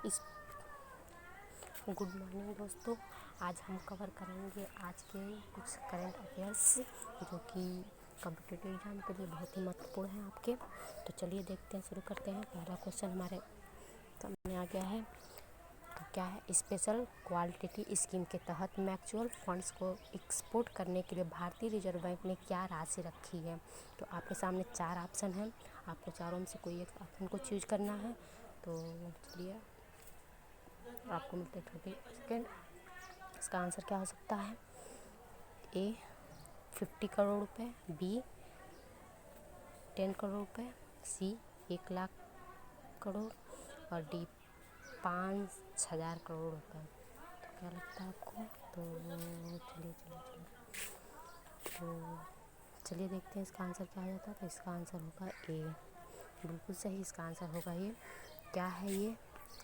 इस good morning दोस्तों, आज हम कवर करेंगे आज के कुछ करंट अफेयर्स जो कि कॉम्पिटिटिव एग्जाम के लिए बहुत ही महत्वपूर्ण है आपके। तो चलिए देखते हैं, शुरू करते हैं। पहला क्वेश्चन हमारे सामने आ गया है। तो क्या है, स्पेशल क्वालिटी स्कीम के तहत म्यूचुअल फंड्स को एक्सपोर्ट करने के लिए भारतीय रिजर्व बैंक ने क्या राशि रखी है। तो आपके सामने 4 ऑप्शन हैं, आपको चारों में से कोई एक ऑप्शन को चूज करना है। तो चलिए, आपको मिलते हैं 30 सेकेंड। इसका आंसर क्या हो सकता है? ए 50 करोड़ रुपए, बी 10 करोड़ रुपए, सी 1 लाख करोड़ और डी 5,000 करोड़ रुपए। तो क्या लगता है आपको? तो चलिए देखते हैं इसका आंसर क्या हो जाता है। तो इसका आंसर होगा ए, बिल्कुल सही इसका आंसर होगा ये। क्या है ये?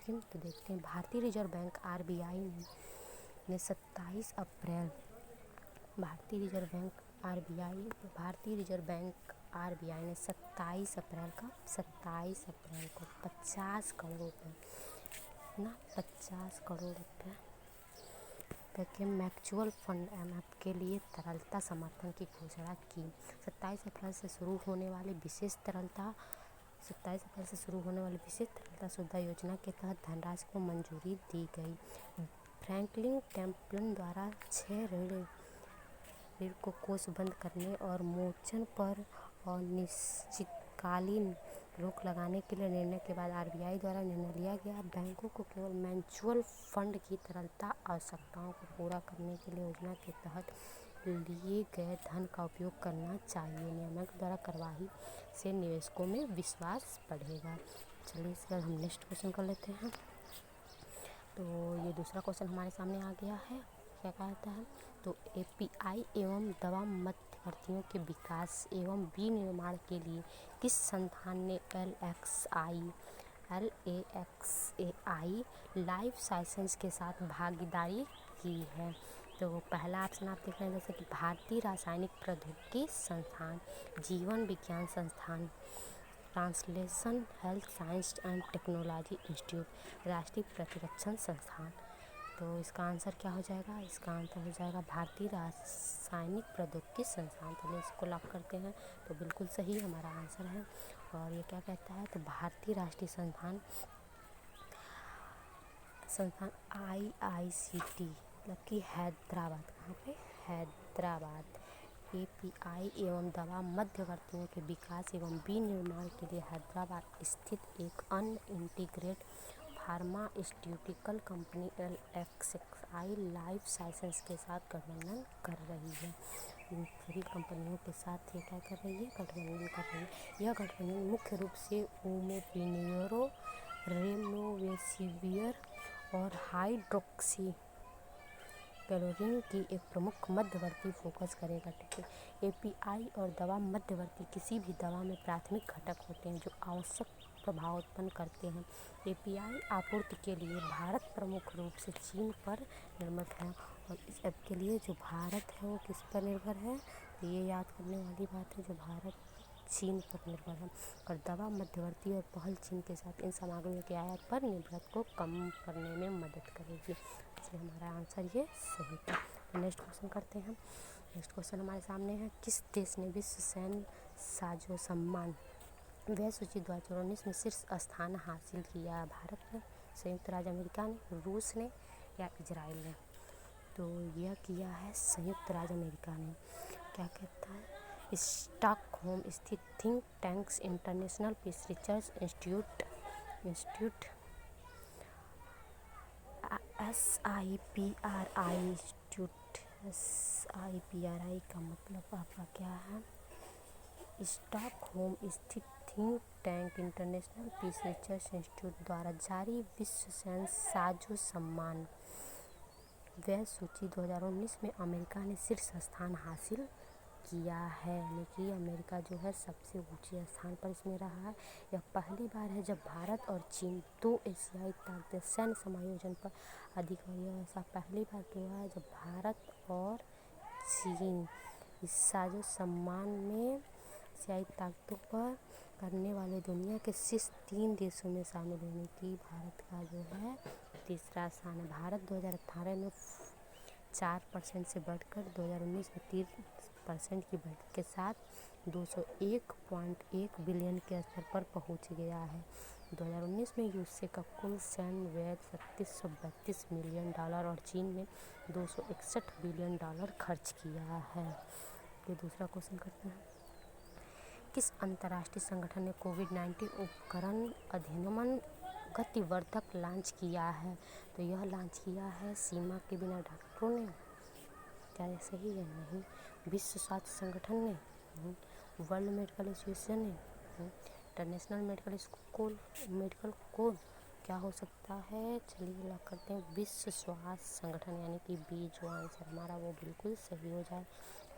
तो देखते हैं। भारतीय रिजर्व बैंक आरबीआई ने 27 अप्रैल भारतीय रिजर्व बैंक आरबीआई ने 27 अप्रैल को 50 करोड़ रुपये 50 करोड़ रुपये के म्यूचुअल फंड एमएफ के लिए तरलता समर्थन की घोषणा की। 27 अप्रैल से शुरू होने वाली विशेष तरलता सुविधा योजना के तहत धनराशि को मंजूरी दी गई। फ्रैंकलिन टेम्पलन द्वारा 6 ऋण को कोषबंद करने और मोचन पर अनिश्चितकालीन रोक लगाने के लिए निर्णय के बाद आरबीआई द्वारा निर्णय लिया गया, बैंकों को केवल म्यूचुअल फंड की तरलता आवश्यकताओं को पूरा करने के लिए योजना के तहत लिए गए धन का उपयोग करना चाहिए। नियामक द्वारा कार्यवाही से निवेशकों में विश्वास बढ़ेगा। चलिए इसके बाद हम नेक्स्ट क्वेश्चन कर लेते हैं। तो ये दूसरा क्वेश्चन हमारे सामने आ गया है। क्या कहता है? तो एपीआई एवं दवा मध्यवर्तियों के विकास एवं विनिर्माण के लिए किस संस्थान ने LAXAI लाइफ साइंसेज के साथ भागीदारी की है? तो पहला ऑप्शन आप देख रहे हैं, जैसे कि भारतीय रासायनिक प्रौद्योगिकी संस्थान, जीवन विज्ञान संस्थान, translation health science and technology institute, राष्ट्रीय प्रतिरक्षण संस्थान। तो इसका आंसर क्या हो जाएगा? इसका आंसर हो जाएगा भारतीय रासायनिक प्रौद्योगिकी संस्थान। तो इसको लॉक करते हैं। तो बिल्कुल सही हमारा आंसर है। और ये क्या कहता है? तो भारतीय राष्ट्रीय संस्थान IICT, मतलब कि हैदराबाद। कहाँ पे? हैदराबाद। एपीआई एवं दवा मध्यवर्तियों के विकास एवं विनिर्माण के लिए हैदराबाद स्थित एक अन्य integrated pharmaceutical company LAXAI life sciences के साथ गठबंधन कर रही है। इन सभी कंपनियों के साथ ये क्या कर रही है? गठबंधन कर रही है। यह गठबंधन मुख्य रूप से ओमेपिनियो, रेमडेसिविर और हाइड्रोक्सी क्लोरोक्विन की एक प्रमुख मध्यवर्ती फोकस करेगा। ठीक है। एपीआई और दवा मध्यवर्ती किसी भी दवा में प्राथमिक घटक होते हैं जो आवश्यक प्रभाव उत्पन्न करते हैं। एपीआई आपूर्ति के लिए भारत प्रमुख रूप से चीन पर निर्भर है। और इस ऐप के लिए जो भारत है वो किस पर निर्भर है? तो ये याद करने वाली बात है, जो भारत चीन पर निर्भर है। और दवा मध्यवर्ती और पहल चीन के साथ इन सामग्रियों के आयात पर निर्भरता को कम करने में मदद करेगी। इसलिए हमारा आंसर ये सही था। नेक्स्ट क्वेश्चन करते हैं। नेक्स्ट क्वेश्चन हमारे सामने है। किस देश ने विश्व सैन्य साजो सम्मान वह सूची 2019 में शीर्ष स्थान हासिल किया? भारत ने, संयुक्त राज्य अमेरिका ने, रूस ने या इजराइल ने? तो यह किया है संयुक्त राज्य अमेरिका ने। क्या कहता है? स्टॉकहोम स्थित think tanks international peace research institute SIPRI का मतलब आपका क्या है? स्टॉकहोम स्थित think tank international peace research institute द्वारा जारी विश्व सैन्य साजो सम्मान वह सूची 2019 में अमेरिका ने शीर्ष स्थान हासिल किया है। यानी कि अमेरिका जो है सबसे ऊंचे स्थान पर इसमें रहा है। यह पहली बार है जब भारत और चीन दो एशियाई ताकतें सैन्य समायोजन पर अधिक हुई है। ऐसा पहली बार हुआ है जब भारत और चीन इस साजो सम्मान में एशियाई ताकतों पर करने वाले दुनिया के शीर्ष 3 देशों में शामिल होने की भारत का जो है तीसरा स्थान है। भारत 2018 में 4% से बढ़कर 2019 में 3% की वृद्धि के साथ 201.1 बिलियन के स्तर पर पहुंच गया है। 2019 में यूएसए का कुल सैन्य व्यय $3732 मिलियन और चीन ने $261 बिलियन खर्च किया है। तो दूसरा क्वेश्चन करते हैं, किस अंतर्राष्ट्रीय संगठन ने कोविड-19 उपकरण अधिनियम गतिवर्धक लॉन्च किया है? तो यह लॉन्च किया है सीमा के बिना डॉक्टरों ने। क्या यह सही है? नहीं। विश्व स्वास्थ्य संगठन ने? नहीं। वर्ल्ड मेडिकल एसोसिएशन ने? नहीं। इंटरनेशनल मेडिकल कोड क्या हो सकता है? चलिए लॉक करते हैं विश्व स्वास्थ्य संगठन, यानी कि बी जो आंसर हमारा वो बिल्कुल सही हो जाए।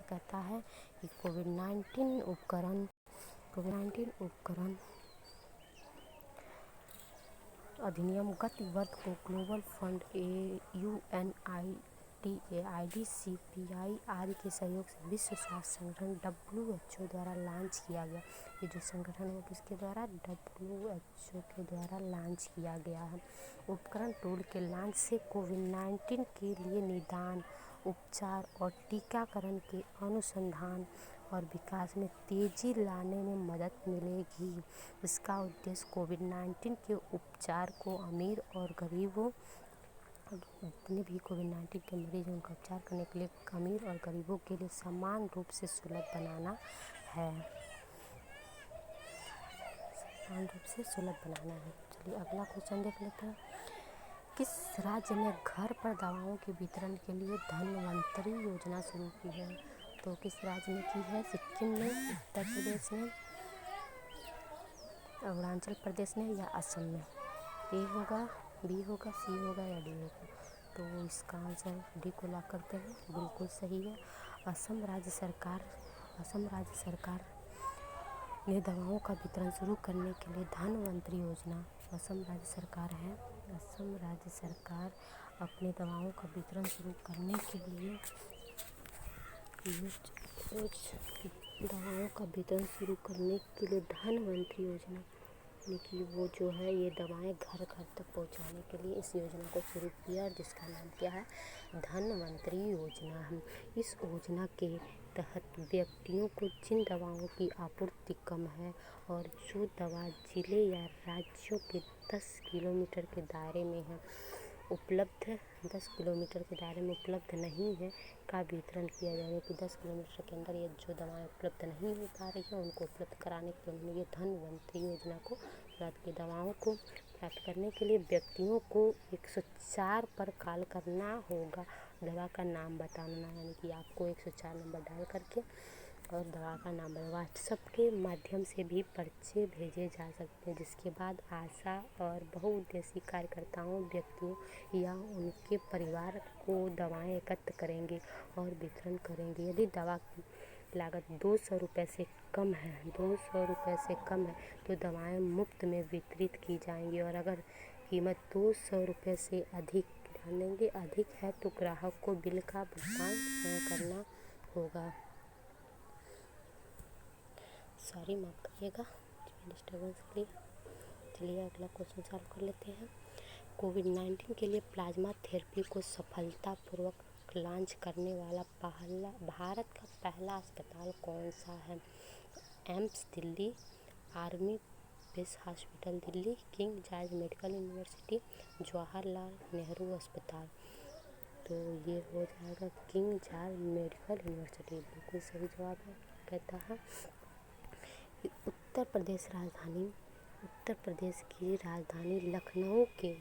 कहता है कि कोविड-19 उपकरण अधिनियम गतिवर्धक को ग्लोबल फंड UNITA, IDCPI आदि के सहयोग से विश्व स्वास्थ्य संगठन WHO द्वारा लॉन्च किया गया। ये जो संगठन है वो किसके द्वारा? WHO के द्वारा लॉन्च किया गया है। उपकरण टूल के लॉन्च से कोविड-19 के लिए निदान, उपचार और टीकाकरण के अनुसंधान और विकास में तेजी लाने में मदद मिलेगी। इसका उद्देश्य कोविड-19 के उपचार को अमीर और गरीबों, जितने भी कोविड-19 के मरीज हैं उनका उपचार करने के लिए अमीर और गरीबों के लिए समान रूप से सुलभ बनाना है। चलिए अगला क्वेश्चन देख लेते हैं। किस राज्य ने घर पर दवाओं के वितरण के लिए धन्वंतरी योजना शुरू की है? तो किस राज्य ने की है? सिक्किम ने, उत्तर प्रदेश ने, अरुणाचल प्रदेश ने या असम में? ए होगा, बी होगा, सी होगा या डी होगा? तो इसका आंसर डी को लॉक करते हैं, बिल्कुल सही है। असम राज्य सरकार ने दवाओं का वितरण शुरू करने के लिए धन्वंतरी योजना, असम राज्य सरकार अपने दवाओं का वितरण शुरू करने के लिए धन्वंतरी योजना, यानी कि वो जो है ये दवाएं घर घर तक पहुंचाने के लिए इस योजना को शुरू किया, और जिसका नाम क्या है? धन्वंतरी योजना है। इस योजना के तहत व्यक्तियों को जिन दवाओं की आपूर्ति कम है और जो दवा जिले या राज्यों के 10 किलोमीटर के दायरे में है, 10 किलोमीटर के दायरे में उपलब्ध नहीं है का वितरण किया जाए। कि 10 किलोमीटर के अंदर ये जो दवाएं उपलब्ध नहीं हो पा रही है उनको उपलब्ध कराने के लिए ये धन्वंतरी योजना को प्राप्त की। दवाओं को प्राप्त करने के लिए व्यक्तियों को 104 पर कॉल करना होगा, दवा का नाम बताना, यानी कि आपको 104 नंबर डायल करके और दवा का नाम व्हाट्सएप के माध्यम से भी पर्चे भेजे जा सकते हैं, जिसके बाद आशा और बहुउद्देशीय कार्यकर्ताओं व्यक्तियों या उनके परिवार को दवाएं एकत्र करेंगे और वितरण करेंगे। यदि दवा की लागत 200 रुपये से कम है तो दवाएं मुफ्त में वितरित की जाएंगी, और अगर कीमत 200 रुपये से अधिक है तो ग्राहक को बिल का भुगतान करना होगा। सॉरी, माफ करिएगा डिस्टर्बेंस के लिए। चलिए अगला क्वेश्चन सॉल्व कर लेते हैं। कोविड-19 के लिए प्लाज्मा थेरेपी को सफलतापूर्वक लॉन्च करने वाला भारत का पहला अस्पताल कौन सा है? AIIMS Delhi, army base hospital Delhi, king George medical university, Jawaharlal Nehru अस्पताल। तो ये हो जाएगा किंग जॉर्ज मेडिकल यूनिवर्सिटी, बिल्कुल सही जवाब है। कहता है उत्तर प्रदेश की राजधानी लखनऊ के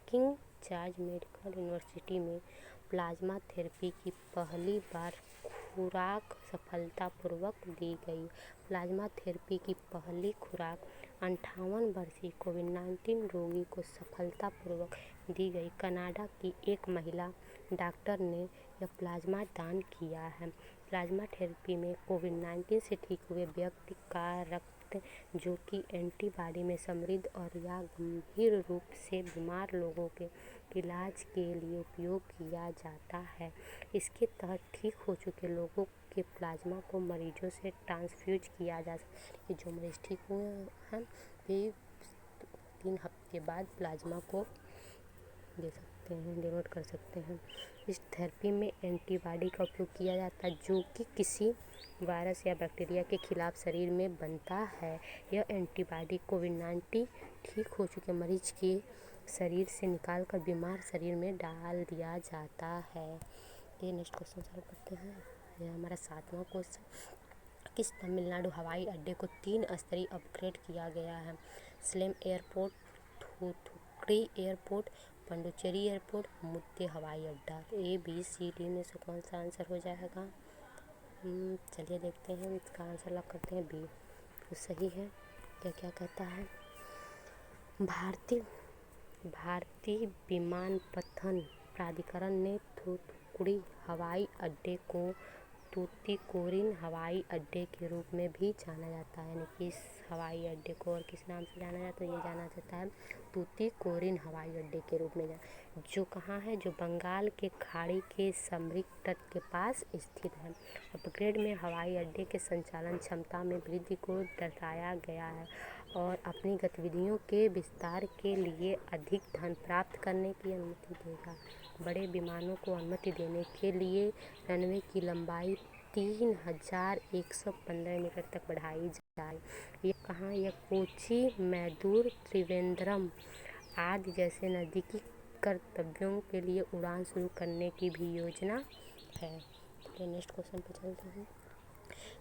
किंग जॉर्ज मेडिकल यूनिवर्सिटी में प्लाज्मा थेरेपी की पहली बार खुराक सफलतापूर्वक दी गई। प्लाज्मा थेरेपी की पहली खुराक 58 वर्षीय कोविड-19 रोगी को सफलतापूर्वक दी गई। कनाडा की एक महिला डॉक्टर ने यह प्लाज्मा दान किया है। प्लाज्मा थेरेपी में कोविड-19 से ठीक हुए व्यक्ति का रक्त, जो कि एंटीबॉडी में समृद्ध और या गंभीर रूप से बीमार लोगों के इलाज के लिए उपयोग किया जाता है। इसके तहत ठीक हो चुके लोगों के प्लाज्मा को मरीजों से ट्रांसफ्यूज किया जा सकता है। जो मरीज ठीक हुए हैं वे 3 हफ्ते बाद प्लाज्मा को दे सकते हैं, डोनेट कर सकते हैं। इस थेरेपी में एंटीबॉडी का उपयोग किया जाता है जो कि किसी वायरस या बैक्टीरिया के खिलाफ शरीर में बनता है। यह एंटीबॉडी कोविड-19 ठीक हो चुके मरीज के शरीर से निकालकर बीमार शरीर में डाल दिया जाता है। ये नेक्स्ट क्वेश्चन सॉल्व करते हैं। यह हमारा 7वां क्वेश्चन। किस तमिलनाडु हवाई अड्डे को 3 स्तरीय अपग्रेड किया गया है? Salem airport, Thoothukudi airport, Puducherry airport, मुद्दे हवाई अड्डा। ABCD में से कौन सा आंसर हो जाएगा? चलिए देखते हैं, इसका आंसर लॉक करते हैं बी। तो सही है। क्या क्या कहता है? भारतीय विमानपत्तन प्राधिकरण ने थूथुकुडी हवाई अड्डे को तूतीकोरिन हवाई अड्डे के रूप में भी जाना जाता है। यानी कि इस हवाई अड्डे को और किस नाम से जाना जाता है? ये जाना जाता है तूतीकोरिन हवाई अड्डे के रूप में, जो कहाँ है? जो बंगाल के खाड़ी के समुद्री तट के पास स्थित है। अपग्रेड में हवाई अड्डे के संचालन क्षमता में वृद्धि को दर्शाया गया है और अपनी गतिविधियों के विस्तार के लिए अधिक धन प्राप्त करने की अनुमति देगा। बड़े विमानों को अनुमति देने के लिए रनवे की लंबाई 3115 मीटर तक बढ़ाई जाए। यह कहाँ? यह कोच्चि, मैदूर, त्रिवेंद्रम आदि जैसे नज़दीकी गंतव्यों के लिए उड़ान शुरू करने की भी योजना है। तो नेक्स्ट क्वेश्चन पे चलते हैं।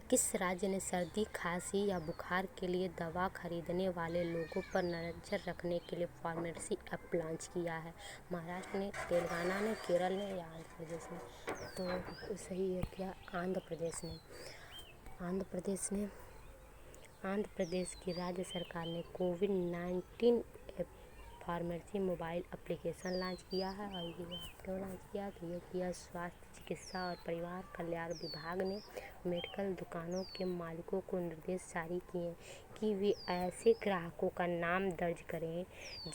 किस राज्य ने सर्दी, खांसी या बुखार के लिए दवा खरीदने वाले लोगों पर नज़र रखने के लिए फार्मेसी ऐप लॉन्च किया है? महाराष्ट्र ने, तेलंगाना ने, केरल ने या आंध्र प्रदेश ने? तो सही है क्या? आंध्र प्रदेश ने। आंध्र प्रदेश की राज्य सरकार ने कोविड-19 फार्मेसी मोबाइल एप्लीकेशन लॉन्च किया है। और ये क्यों लॉन्च किया? तो ये किया स्वास्थ्य, चिकित्सा और परिवार कल्याण विभाग ने मेडिकल दुकानों के मालिकों को निर्देश जारी किए कि वे ऐसे ग्राहकों का नाम दर्ज करें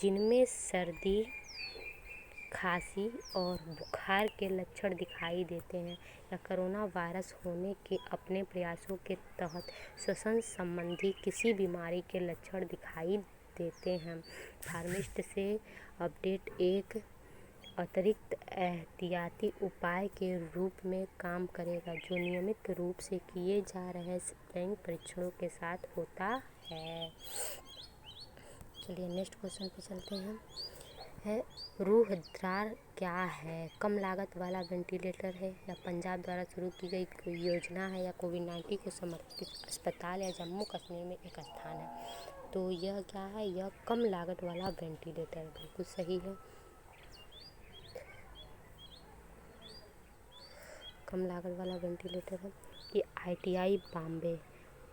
जिनमें सर्दी, खांसी और बुखार के लक्षण दिखाई देते हैं या कोरोना वायरस होने के अपने प्रयासों के तहत श्वसन संबंधी किसी बीमारी के लक्षण दिखाई देते हैं। फार्मासिस्ट से अपडेट एक अतिरिक्त एहतियाती उपाय के रूप में काम करेगा जो नियमित रूप से किए जा रहे स्क्रीनिंग परीक्षणों के साथ होता है। चलिए नेक्स्ट क्वेश्चन पे चलते हैं। रूहद्वार क्या है? कम लागत वाला वेंटिलेटर है या पंजाब द्वारा शुरू की गई कोई योजना है या कोविड-19 को समर्पित अस्पताल या जम्मू कश्मीर में एक स्थान है? तो यह क्या है? यह कम लागत वाला वेंटिलेटर बिल्कुल सही है। कम लागत वाला वेंटिलेटर है। ये ITI बॉम्बे,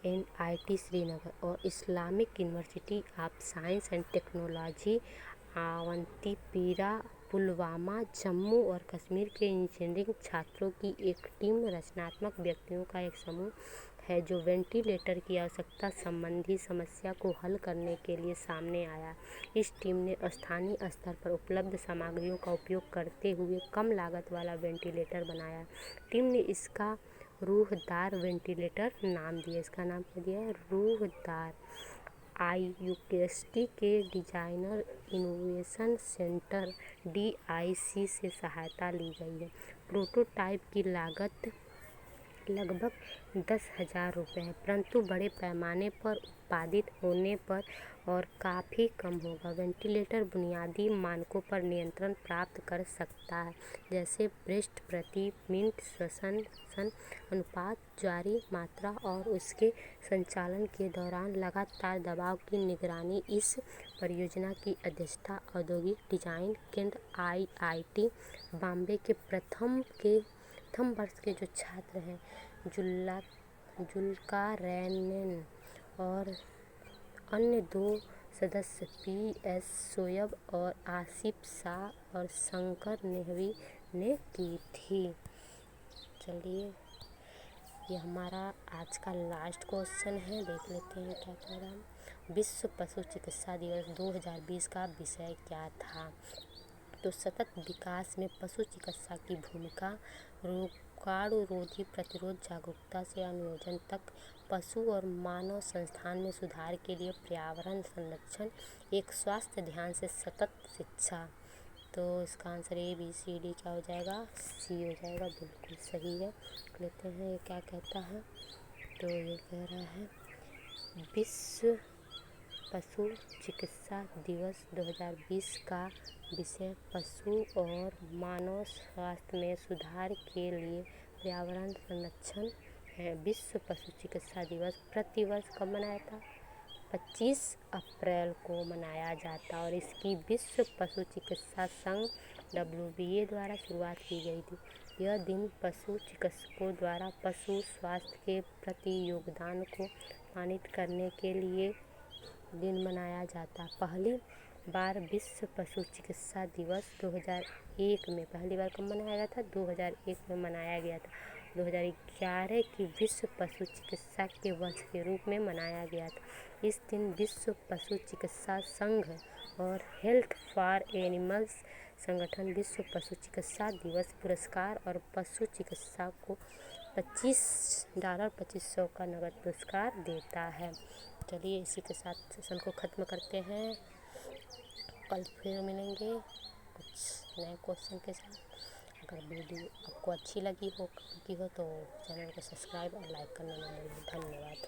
NIT श्रीनगर और Islamic university of science and technology Awantipora, Pulwama, Jammu और कश्मीर के इंजीनियरिंग छात्रों की एक टीम रचनात्मक व्यक्तियों का एक समूह है जो वेंटिलेटर की आवश्यकता संबंधी समस्या को हल करने के लिए सामने आया। इस टीम ने स्थानीय स्तर पर उपलब्ध सामग्रियों का उपयोग करते हुए कम लागत वाला वेंटिलेटर बनाया। टीम ने इसका रूहदार वेंटिलेटर नाम दिया। इसका नाम क्या दिया है? रूहदार। IUCST के डिजाइनर इनोवेशन सेंटर DIC से सहायता ली गई है। प्रोटोटाइप की लागत लगभग 10,000 रुपये है, परंतु बड़े पैमाने पर उत्पादित होने पर और काफ़ी कम होगा। वेंटिलेटर बुनियादी मानकों पर नियंत्रण प्राप्त कर सकता है, जैसे ब्रेस्ट प्रति मिनट श्वसन अनुपात, जारी मात्रा और उसके संचालन के दौरान लगातार दबाव की निगरानी। इस परियोजना की अध्यक्षता औद्योगिक डिजाइन केंद्र IIT बॉम्बे के प्रथम वर्ष के जो छात्र हैं जुल्कारनैन और अन्य 2 सदस्य PS शोएब और आसिफ शाह और शंकर नेहवी ने की थी। चलिए ये हमारा आज का लास्ट क्वेश्चन है, देख लेते हैं क्या कह रहा है। विश्व पशु चिकित्सा दिवस 2020 का विषय क्या था? तो सतत विकास में पशु चिकित्सा की भूमिका, रोगाणुरोधी प्रतिरोध जागरूकता से अनुयोजन तक पशु और मानव संस्थान में सुधार के लिए पर्यावरण संरक्षण एक स्वास्थ्य ध्यान से सतत शिक्षा। तो इसका आंसर ABCD क्या हो जाएगा? C हो जाएगा। बिल्कुल सही है। लेते हैं ये क्या कहता है। तो ये कह रहा है विश्व पशु चिकित्सा दिवस 2020 का विषय पशु और मानव स्वास्थ्य में सुधार के लिए पर्यावरण संरक्षण है। विश्व पशु चिकित्सा दिवस प्रतिवर्ष कब मनाया था? 25 अप्रैल को मनाया जाता और इसकी विश्व पशु चिकित्सा संघ WBA द्वारा शुरुआत की गई थी। यह दिन पशु चिकित्सकों द्वारा पशु स्वास्थ्य के प्रति योगदान को सम्मानित करने के लिए दिन मनाया जाता। पहली बार विश्व पशु चिकित्सा दिवस 2001 में पहली बार कब मनाया गया था? 2001 में मनाया गया था। 2011 की विश्व पशु चिकित्सा के वर्ष के रूप में मनाया गया था। इस दिन विश्व पशु चिकित्सा संघ और हेल्थ फॉर एनिमल्स संगठन विश्व पशु चिकित्सा दिवस पुरस्कार और पशु चिकित्सा को $25,2500 का नगद पुरस्कार देता है। चलिए इसी के साथ सेशन को ख़त्म करते हैं। कल फिर मिलेंगे कुछ नए क्वेश्चन के साथ। अगर वीडियो आपको अच्छी लगी हो तो चैनल को सब्सक्राइब और लाइक करना ना भूलें। धन्यवाद।